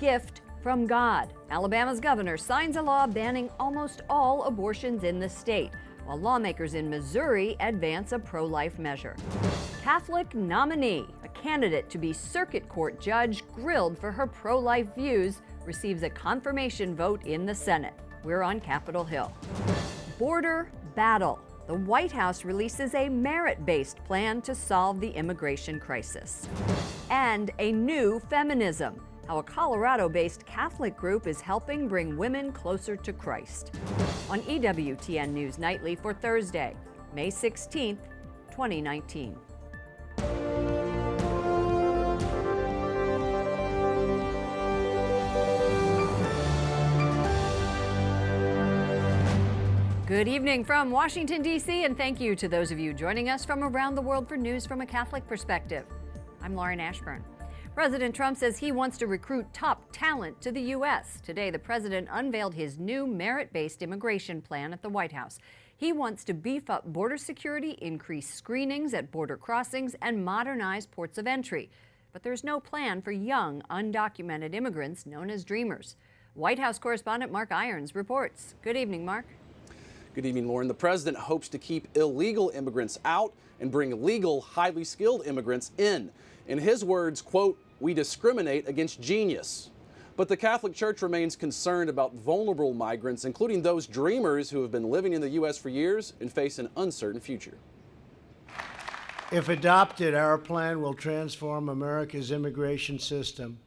gift from God. Alabama's governor signs a law banning almost all abortions in the state, while lawmakers in Missouri advance a pro-life measure. Catholic nominee, a candidate to be circuit court judge grilled for her pro-life views, receives a confirmation vote in the Senate. We're on Capitol Hill. Border battle. The White House releases a merit-based plan to solve the immigration crisis. And a new feminism, how a Colorado-based Catholic group is helping bring women closer to Christ. On EWTN News Nightly for Thursday, May 16th, 2019. Good evening from Washington, D.C., and thank you to those of you joining us from around the world for news from a Catholic perspective. I'm Lauren Ashburn. President Trump says he wants to recruit top talent to the U.S. Today, the president unveiled his new merit-based immigration plan at the White House. He wants to beef up border security, increase screenings at border crossings, and modernize ports of entry. But there's no plan for young, undocumented immigrants known as Dreamers. White House correspondent Mark Irons reports. Good evening, Mark. Good evening, Lauren. The president hopes to keep illegal immigrants out and bring legal, highly skilled immigrants in. In his words, quote, "We discriminate against genius." But the Catholic Church remains concerned about vulnerable migrants, including those dreamers who have been living in the U.S. for years and face an uncertain future. If adopted, our plan will transform America's immigration system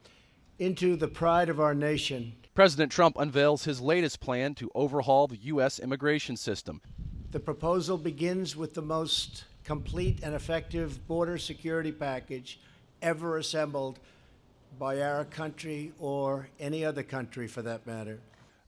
into the pride of our nation. President Trump unveils his latest plan to overhaul the U.S. immigration system. The proposal begins with the most complete and effective border security package ever assembled by our country or any other country for that matter.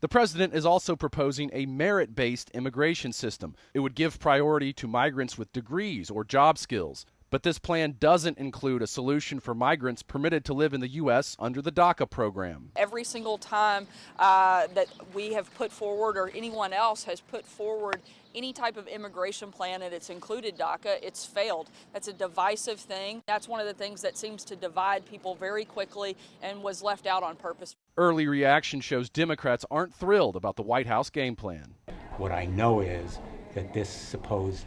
The president is also proposing a merit-based immigration system. It would give priority to migrants with degrees or job skills. But this plan doesn't include a solution for migrants permitted to live in the U.S. under the DACA program. Every single time that we have put forward, or anyone else has put forward, any type of immigration plan and it's included DACA, it's failed. That's a divisive thing. That's one of the things that seems to divide people very quickly and was left out on purpose. Early reaction shows Democrats aren't thrilled about the White House game plan. What I know is that this supposed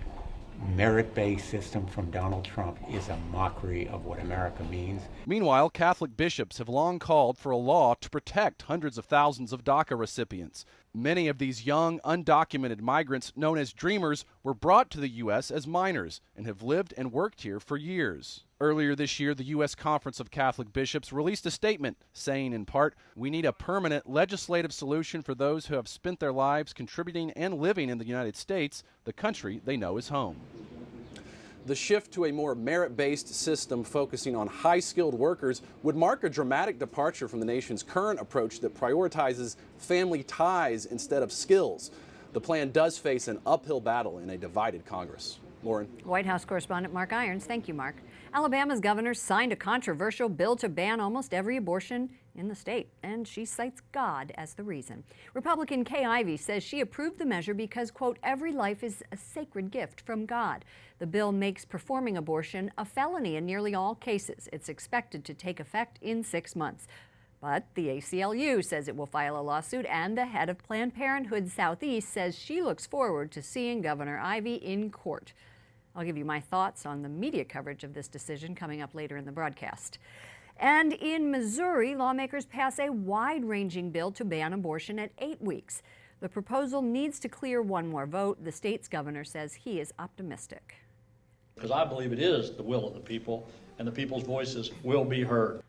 merit-based system from Donald Trump is a mockery of what America means. Meanwhile, Catholic bishops have long called for a law to protect hundreds of thousands of DACA recipients. Many of these young, undocumented migrants known as Dreamers were brought to the U.S. as minors and have lived and worked here for years. Earlier this year, the U.S. Conference of Catholic Bishops released a statement saying, in part, "We need a permanent legislative solution for those who have spent their lives contributing and living in the United States, the country they know is home." The shift to a more merit-based system focusing on high-skilled workers would mark a dramatic departure from the nation's current approach that prioritizes family ties instead of skills. The plan does face an uphill battle in a divided Congress. Lauren. White House correspondent Mark Irons. Thank you, Mark. Alabama's governor signed a controversial bill to ban almost every abortion in the state, and she cites God as the reason. Republican Kay Ivey says she approved the measure because, quote, "every life is a sacred gift from God." The bill makes performing abortion a felony in nearly all cases. It's expected to take effect in 6 months. But the ACLU says it will file a lawsuit, and the head of Planned Parenthood Southeast says she looks forward to seeing Governor Ivey in court. I'll give you my thoughts on the media coverage of this decision coming up later in the broadcast. And in Missouri, lawmakers pass a wide-ranging bill to ban abortion at 8 weeks. The proposal needs to clear one more vote. The state's governor says he is optimistic. Because I believe it is the will of the people, and the people's voices will be heard.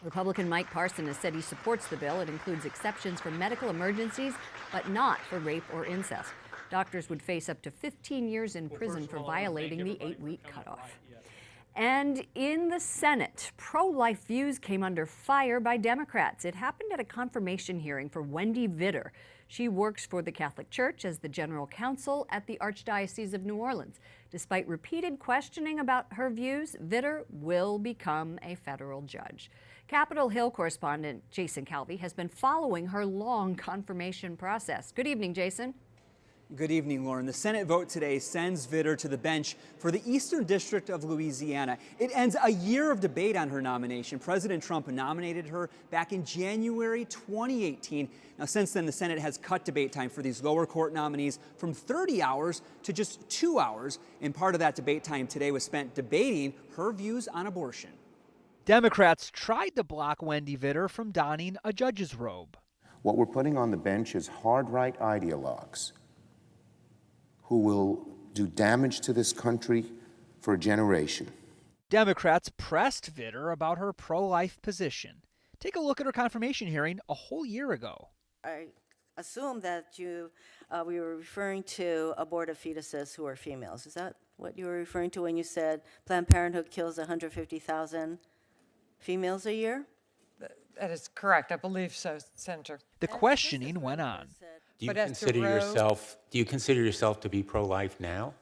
Republican Mike Parson has said he supports the bill. It includes exceptions for medical emergencies, but not for rape or incest. Doctors would face up to 15 years in prison for violating the 8-week cutoff. And in the Senate, pro-life views came under fire by Democrats. It happened at a confirmation hearing for Wendy Vitter. She works for the Catholic Church as the general counsel at the Archdiocese of New Orleans. Despite repeated questioning about her views, Vitter will become a federal judge. Capitol Hill correspondent Jason Calvi has been following her long confirmation process. Good evening, Jason. Good evening, Lauren. The Senate vote today sends Vitter to the bench for the Eastern District of Louisiana. It ends a year of debate on her nomination. President Trump nominated her back in January 2018. Now, since then, the Senate has cut debate time for these lower court nominees from 30 hours to just 2 hours. And part of that debate time today was spent debating her views on abortion. Democrats tried to block Wendy Vitter from donning a judge's robe. What we're putting on the bench is hard-right ideologues who will do damage to this country for a generation. Democrats pressed Vitter about her pro-life position. Take a look at her confirmation hearing a whole year ago. I assume that we were referring to aborted fetuses who are females. Is that what you were referring to when you said Planned Parenthood kills 150,000 females a year? That is correct. I believe so, Senator. The questioning went on. Do you consider yourself to be pro-life now?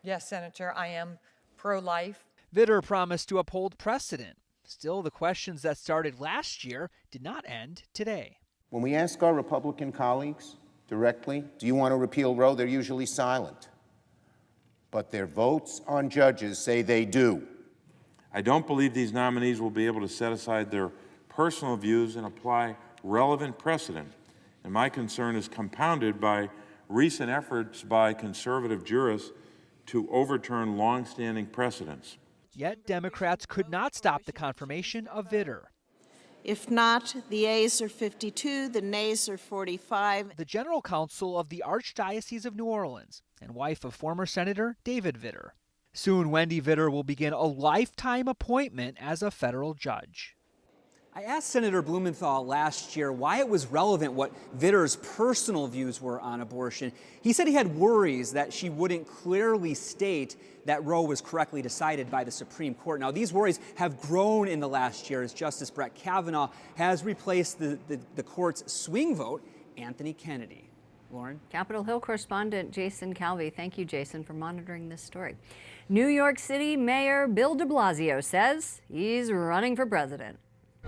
Yes, Senator, I am pro-life. Vitter promised to uphold precedent. Still, the questions that started last year did not end today. When we ask our Republican colleagues directly, do you want to repeal Roe, they're usually silent. But their votes on judges say they do. I don't believe these nominees will be able to set aside their personal views and apply relevant precedent. And my concern is compounded by recent efforts by conservative jurists to overturn long-standing precedents. Yet Democrats could not stop the confirmation of Vitter. If not, the yeas are 52, the nays are 45. The general counsel of the Archdiocese of New Orleans and wife of former Senator David Vitter. Soon, Wendy Vitter will begin a lifetime appointment as a federal judge. I asked Senator Blumenthal last year why it was relevant what Vitter's personal views were on abortion. He said he had worries that she wouldn't clearly state that Roe was correctly decided by the Supreme Court. Now, these worries have grown in the last year as Justice Brett Kavanaugh has replaced the court's swing vote, Anthony Kennedy. Lauren? Capitol Hill correspondent Jason Calvi. Thank you, Jason, for monitoring this story. New York City Mayor Bill de Blasio says he's running for president.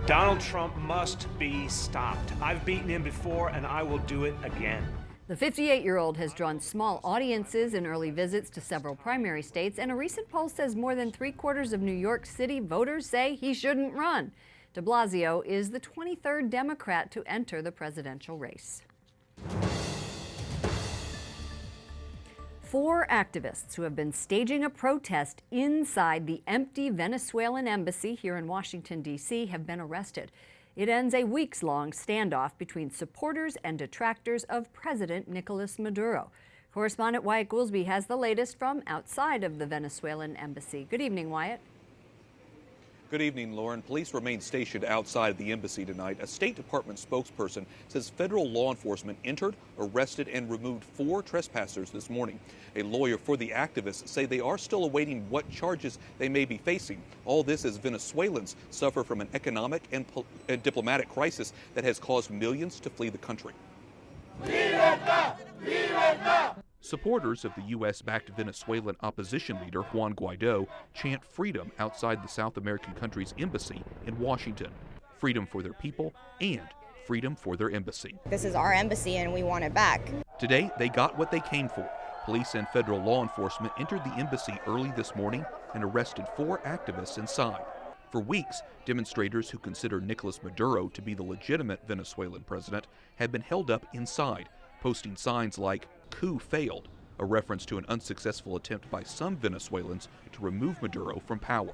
Donald Trump must be stopped. I've beaten him before, and I will do it again. The 58-year-old has drawn small audiences in early visits to several primary states, and a recent poll says more than 3/4 of New York City voters say he shouldn't run. De Blasio is the 23rd Democrat to enter the presidential race. 4 activists who have been staging a protest inside the empty Venezuelan embassy here in Washington, D.C. have been arrested. It ends a weeks-long standoff between supporters and detractors of President Nicolas Maduro. Correspondent Wyatt Goolsby has the latest from outside of the Venezuelan embassy. Good evening, Wyatt. Good evening, Lauren. Police remain stationed outside of the embassy tonight. A State Department spokesperson says federal law enforcement entered, arrested, and removed 4 trespassers this morning. A lawyer for the activists say they are still awaiting what charges they may be facing. All this as Venezuelans suffer from an economic and diplomatic crisis that has caused millions to flee the country. Libertad! Libertad! Supporters of the U.S.-backed Venezuelan opposition leader Juan Guaido chant freedom outside the South American country's embassy in Washington. Freedom for their people and freedom for their embassy. This is our embassy and we want it back. Today, they got what they came for. Police and federal law enforcement entered the embassy early this morning and arrested 4 activists inside. For weeks, demonstrators who consider Nicolas Maduro to be the legitimate Venezuelan president had been held up inside, posting signs like "coup failed," a reference to an unsuccessful attempt by some Venezuelans to remove Maduro from power.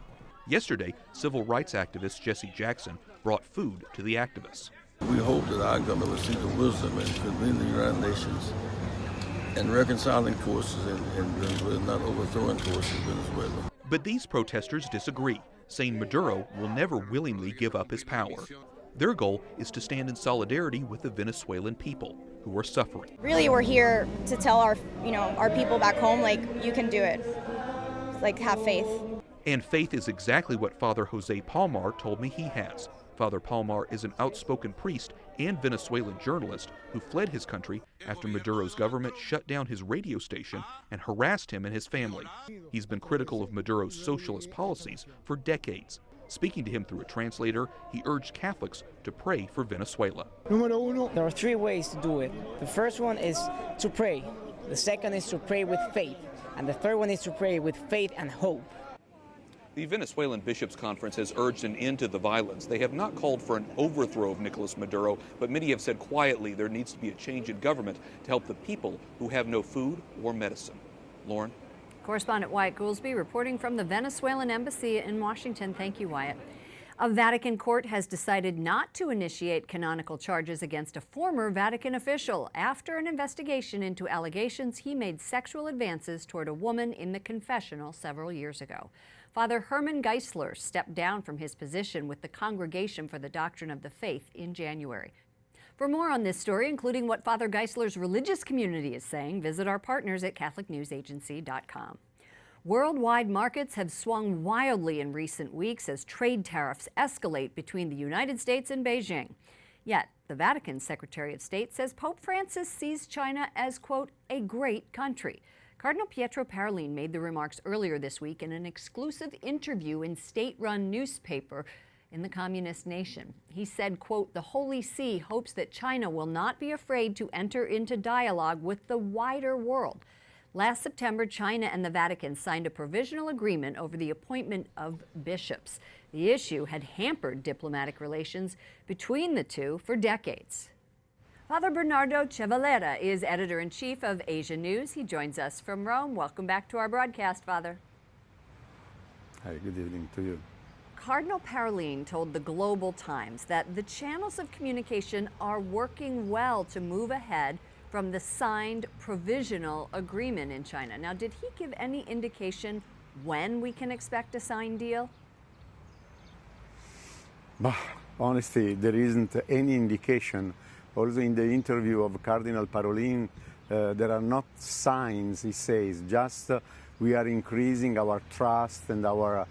Yesterday, civil rights activist Jesse Jackson brought food to the activists. We hope that our government will see the wisdom in convening the United Nations and reconciling forces in Venezuela, not overthrowing forces in Venezuela. But these protesters disagree, saying Maduro will never willingly give up his power. Their goal is to stand in solidarity with the Venezuelan people who are suffering. Really, we're here to tell our people back home, you can do it. Have faith. And faith is exactly what Father Jose Palmar told me he has. Father Palmar is an outspoken priest and Venezuelan journalist who fled his country after Maduro's government shut down his radio station and harassed him and his family. He's been critical of Maduro's socialist policies for decades. Speaking to him through a translator, he urged Catholics to pray for Venezuela. There are 3 ways to do it. The first one is to pray. The second is to pray with faith. And the third one is to pray with faith and hope. The Venezuelan Bishops' Conference has urged an end to the violence. They have not called for an overthrow of Nicolas Maduro, but many have said quietly there needs to be a change in government to help the people who have no food or medicine. Lauren? Correspondent Wyatt Goolsby reporting from the Venezuelan embassy in Washington. Thank you, Wyatt. A Vatican court has decided not to initiate canonical charges against a former Vatican official after an investigation into allegations he made sexual advances toward a woman in the confessional several years ago. Father Herman Geisler stepped down from his position with the Congregation for the Doctrine of the Faith in January. For more on this story, including what Father Geisler's religious community is saying, visit our partners at CatholicNewsAgency.com. Worldwide markets have swung wildly in recent weeks as trade tariffs escalate between the United States and Beijing. Yet, the Vatican Secretary of State says Pope Francis sees China as, quote, a great country. Cardinal Pietro Parolin made the remarks earlier this week in an exclusive interview in state-run newspaper in the communist nation. He said, quote, the Holy See hopes that China will not be afraid to enter into dialogue with the wider world. Last September, China and the Vatican signed a provisional agreement over the appointment of bishops. The issue had hampered diplomatic relations between the two for decades. Father Bernardo Cervellera is editor-in-chief of Asia News. He joins us from Rome. Welcome back to our broadcast, Father. Hi, good evening to you. Cardinal Parolin told the Global Times that the channels of communication are working well to move ahead from the signed provisional agreement in China. Now, did he give any indication when we can expect a signed deal? Honestly, there isn't any indication. Also in the interview of Cardinal Parolin, there are not signs, he says, just we are increasing our trust and our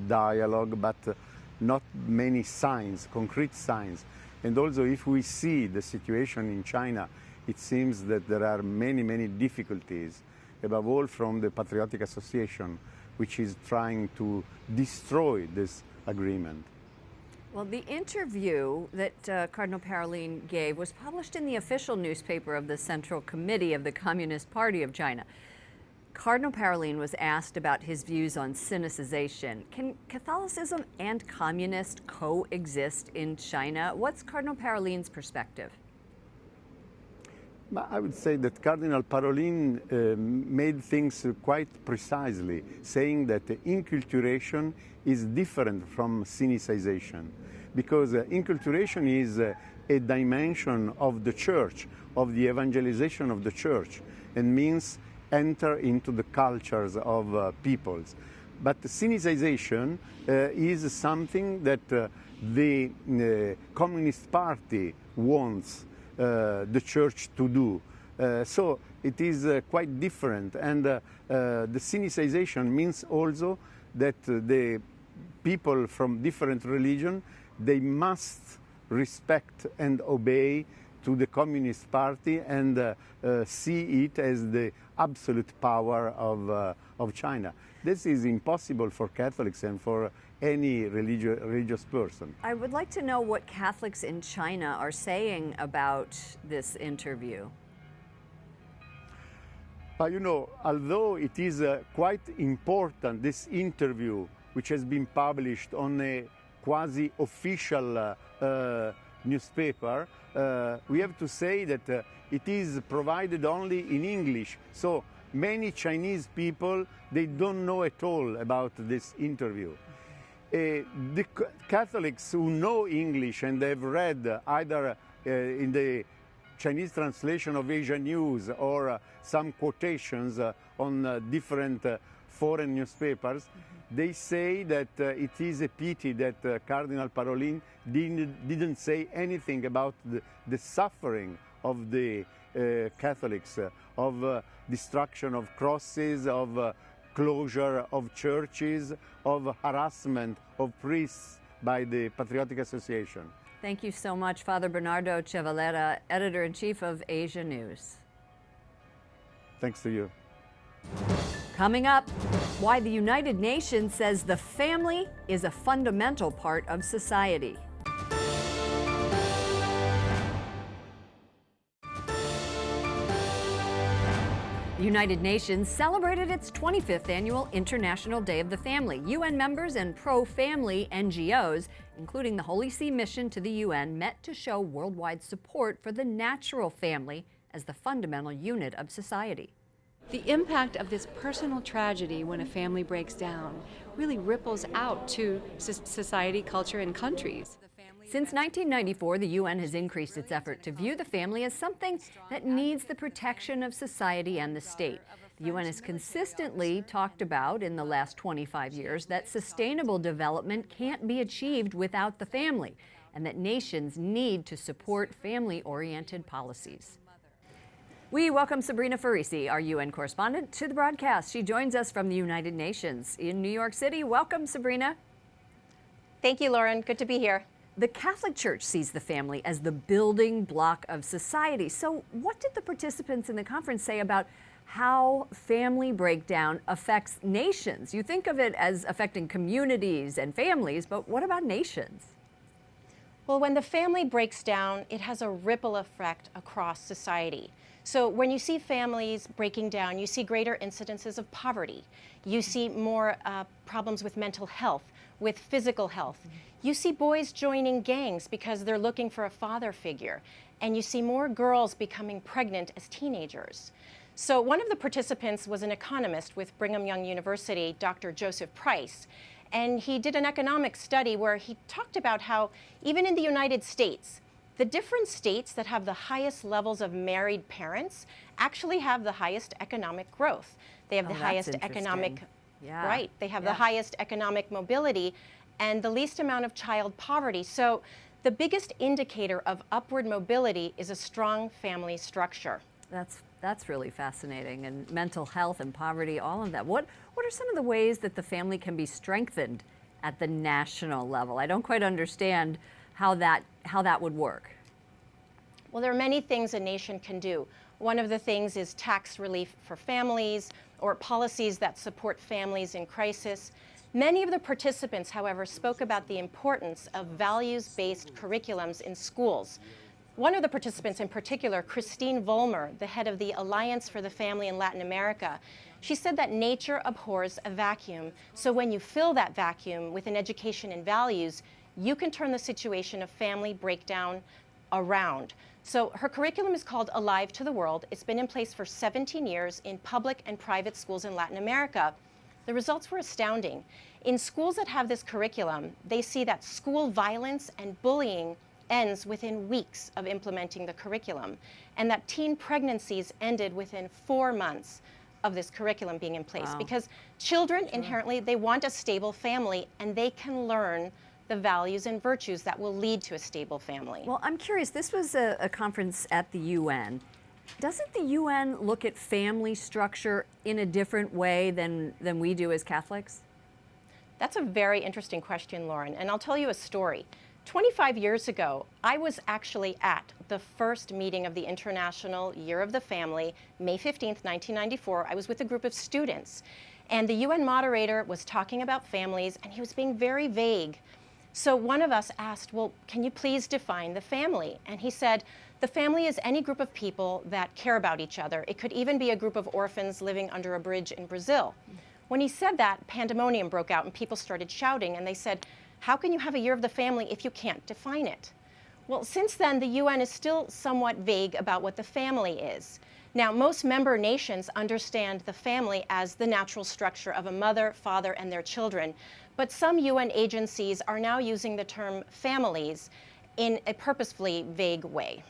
dialogue, but not many signs, concrete signs. And also if we see the situation in China, it seems that there are many, many difficulties, above all from the Patriotic Association, which is trying to destroy this agreement. Well, the interview that Cardinal Parolin gave was published in the official newspaper of the Central Committee of the Communist Party of China. Cardinal Parolin was asked about his views on Sinicization. Can Catholicism and communist coexist in China? What's Cardinal Parolin's perspective? I would say that Cardinal Parolin made things quite precisely, saying that inculturation is different from Sinicization, because inculturation is a dimension of the Church, of the evangelization of the Church, and means enter into the cultures of peoples. But Sinicization is something that the Communist Party wants the Church to do. So it is quite different, and the Sinicization means also that the people from different religions, they must respect and obey to the Communist Party and see it as the absolute power of China. This is impossible for Catholics and for any religious person. I would like to know what Catholics in China are saying about this interview. You know, although it is quite important, this interview, which has been published on a quasi-official newspaper, we have to say that it is provided only in English. So many Chinese people, they don't know at all about this interview. The Catholics who know English and have read either in the Chinese translation of Asia News or some quotations on different foreign newspapers, they say that it is a pity that Cardinal Parolin didn't say anything about the suffering of the Catholics, of destruction of crosses, of closure of churches, of harassment of priests by the Patriotic Association. Thank you so much, Father Bernardo Cervellera, Editor-in-Chief of Asia News. Thanks to you. Coming up, why the United Nations says the family is a fundamental part of society. The United Nations celebrated its 25th annual International Day of the Family. UN members and pro-family NGOs, including the Holy See Mission to the UN, met to show worldwide support for the natural family as the fundamental unit of society. The impact of this personal tragedy when a family breaks down really ripples out to society, culture, and countries. Since 1994, the UN has increased its effort to view the family as something that needs the protection of society and the state. The UN has consistently talked about in the last 25 years that sustainable development can't be achieved without the family, and that nations need to support family-oriented policies. We welcome Sabrina Farisi, our UN correspondent, to the broadcast. She joins us from the United Nations in New York City. Welcome, Sabrina. Thank you, Lauren. Good to be here. The Catholic Church sees the family as the building block of society. So what did the participants in the conference say about how family breakdown affects nations? You think of it as affecting communities and families, but what about nations? Well, when the family breaks down, it has a ripple effect across society. So when you see families breaking down, you see greater incidences of poverty. You see more problems with mental health, with physical health. You see boys joining gangs because they're looking for a father figure. And you see more girls becoming pregnant as teenagers. So one of the participants was an economist with Brigham Young University, Dr. Joseph Price. And he did an economic study where he talked about how even in the United States, the different states that have the highest levels of married parents actually have the highest economic growth. They have the highest economic, right, they have the highest economic mobility and the least amount of child poverty. So the biggest indicator of upward mobility is a strong family structure. That's really fascinating. And mental health and poverty, all of that. What are some of the ways that the family can be strengthened at the national level? I don't quite understand how that would work. Well, there are many things a nation can do. One of the things is tax relief for families or policies that support families in crisis. Many of the participants, however, spoke about the importance of values-based curriculums in schools. One of the participants in particular, Christine Vollmer, the head of the Alliance for the Family in Latin America, she said that nature abhors a vacuum. So when you fill that vacuum with an education in values, you can turn the situation of family breakdown around. So her curriculum is called Alive to the World. It's been in place for 17 years in public and private schools in Latin America. The results were astounding. In schools that have this curriculum, they see that school violence and bullying ends within weeks of implementing the curriculum, and that teen pregnancies ended within 4 months of this curriculum being in place. Wow. Because children inherently, they want a stable family, and they can learn the values and virtues that will lead to a stable family. Well, I'm curious, this was a conference at the UN. Doesn't the UN look at family structure in a different way than we do as Catholics? That's a very interesting question, Lauren, and I'll tell you a story. 25 years ago, I was actually at the first meeting of the International Year of the Family, May 15th, 1994. I was with a group of students, and the UN moderator was talking about families, and he was being very vague. So one of us asked, well, can you please define the family? And he said, the family is any group of people that care about each other. It could even be a group of orphans living under a bridge in Brazil. When he said that, pandemonium broke out and people started shouting, and they said, how can you have a year of the family if you can't define it? Well, since then, the UN is still somewhat vague about what the family is. Now, most member nations understand the family as the natural structure of a mother, father, and their children. But some UN agencies are now using the term families in a purposefully vague way.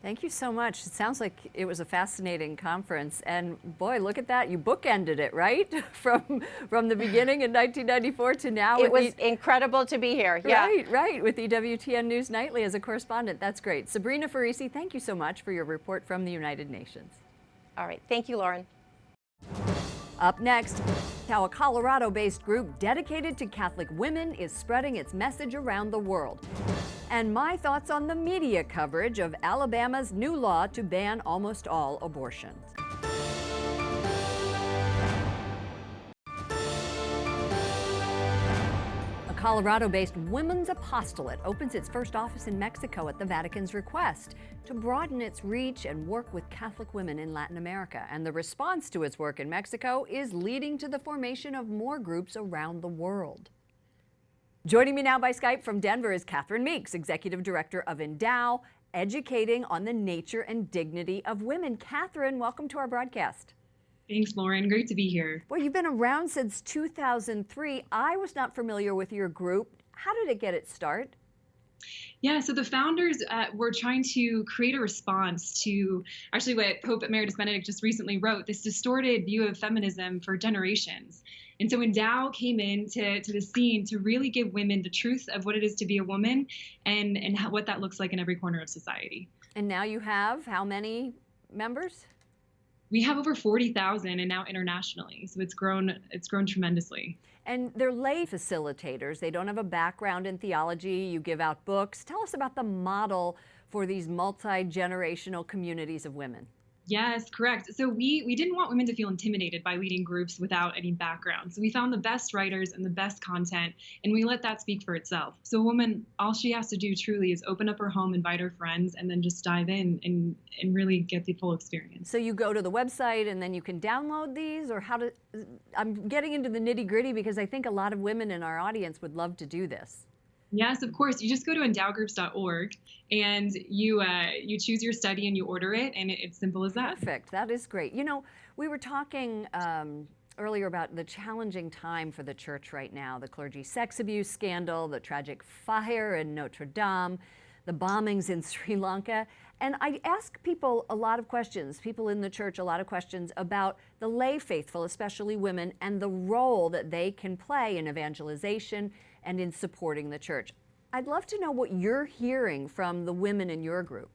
Thank you so much. It sounds like it was a fascinating conference. And boy, look at that. You bookended it, right? From the beginning in 1994 to now. It was incredible to be here. Yeah. Right, with EWTN News Nightly as a correspondent. That's great. Sabrina Farisi, thank you so much for your report from the United Nations. All right. Thank you, Lauren. Up next, how a Colorado-based group dedicated to Catholic women is spreading its message around the world. And my thoughts on the media coverage of Alabama's new law to ban almost all abortions. A Colorado-based Women's Apostolate opens its first office in Mexico at the Vatican's request to broaden its reach and work with Catholic women in Latin America. And the response to its work in Mexico is leading to the formation of more groups around the world. Joining me now by Skype from Denver is Katherine Meeks, Executive Director of Endow, educating on the nature and dignity of women. Katherine, welcome to our broadcast. Thanks, Lauren. Great to be here. Well, you've been around since 2003. I was not familiar with your group. How did it get its start? Yeah, so the founders were trying to create a response to actually what Pope Emeritus Benedict just recently wrote, this distorted view of feminism for generations. And so Endow came into the scene to really give women the truth of what it is to be a woman and what that looks like in every corner of society. And now you have how many members? We have over 40,000 and now internationally, so it's grown tremendously. And they're lay facilitators. They don't have a background in theology. You give out books. Tell us about the model for these multi-generational communities of women. Yes, correct. So we didn't want women to feel intimidated by leading groups without any background. So we found the best writers and the best content, and we let that speak for itself. So a woman, all she has to do truly is open up her home, invite her friends, and then just dive in and really get the full experience. So you go to the website and then you can download these, or how to, I'm getting into the nitty-gritty because I think a lot of women in our audience would love to do this. Yes, of course. You just go to endowgroups.org and you choose your study and you order it, and it's simple as that. Perfect. That is great. You know, we were talking earlier about the challenging time for the church right now, the clergy sex abuse scandal, the tragic fire in Notre Dame, the bombings in Sri Lanka. And I ask people a lot of questions, people in the church a lot of questions about the lay faithful, especially women, and the role that they can play in evangelization and in supporting the church. I'd love to know what you're hearing from the women in your group.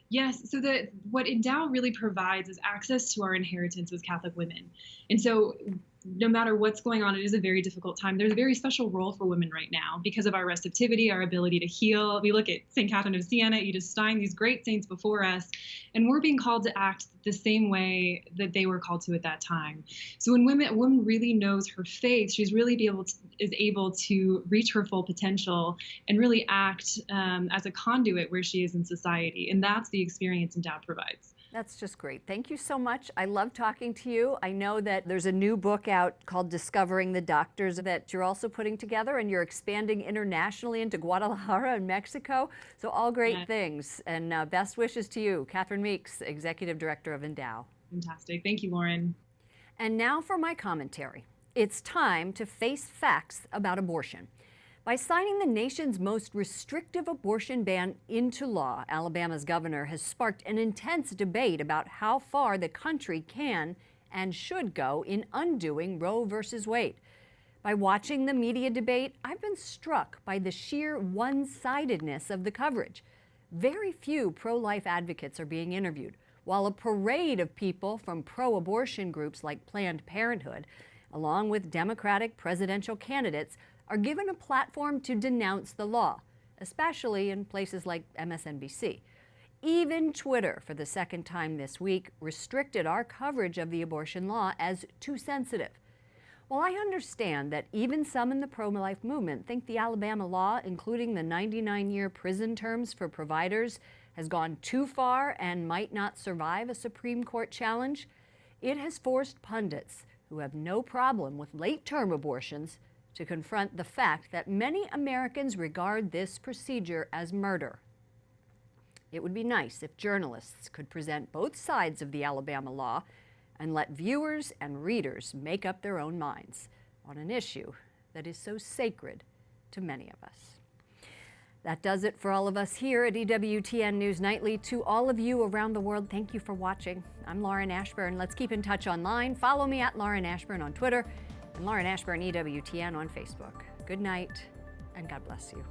Yes, so what Endow really provides is access to our inheritance as Catholic women. And so no matter what's going on, it is a very difficult time. There's a very special role for women right now because of our receptivity, our ability to heal. We look at St. Catherine of Siena, Edith Stein, these great saints before us, and we're being called to act the same way that they were called to at that time. So when a woman really knows her faith, she's really is able to reach her full potential and really act as a conduit where she is in society. And that's the experience Endow provides. That's just great. Thank you so much. I love talking to you. I know that there's a new book out called Discovering the Doctors that you're also putting together, and you're expanding internationally into Guadalajara and Mexico. So all great things. And best wishes to you, Katherine Meeks, Executive Director of Endow. Fantastic. Thank you, Lauren. And now for my commentary. It's time to face facts about abortion. By signing the nation's most restrictive abortion ban into law, Alabama's governor has sparked an intense debate about how far the country can and should go in undoing Roe versus Wade. By watching the media debate, I've been struck by the sheer one-sidedness of the coverage. Very few pro-life advocates are being interviewed, while a parade of people from pro-abortion groups like Planned Parenthood, along with Democratic presidential candidates, are given a platform to denounce the law, especially in places like MSNBC. Even Twitter, for the second time this week, restricted our coverage of the abortion law as too sensitive. While I understand that even some in the pro-life movement think the Alabama law, including the 99-year prison terms for providers, has gone too far and might not survive a Supreme Court challenge, it has forced pundits who have no problem with late-term abortions to confront the fact that many Americans regard this procedure as murder. It would be nice if journalists could present both sides of the Alabama law and let viewers and readers make up their own minds on an issue that is so sacred to many of us. That does it for all of us here at EWTN News Nightly. To all of you around the world, thank you for watching. I'm Lauren Ashburn. Let's keep in touch online. Follow me at Lauren Ashburn on Twitter and Lauren Ashburn EWTN on Facebook. Good night, and God bless you.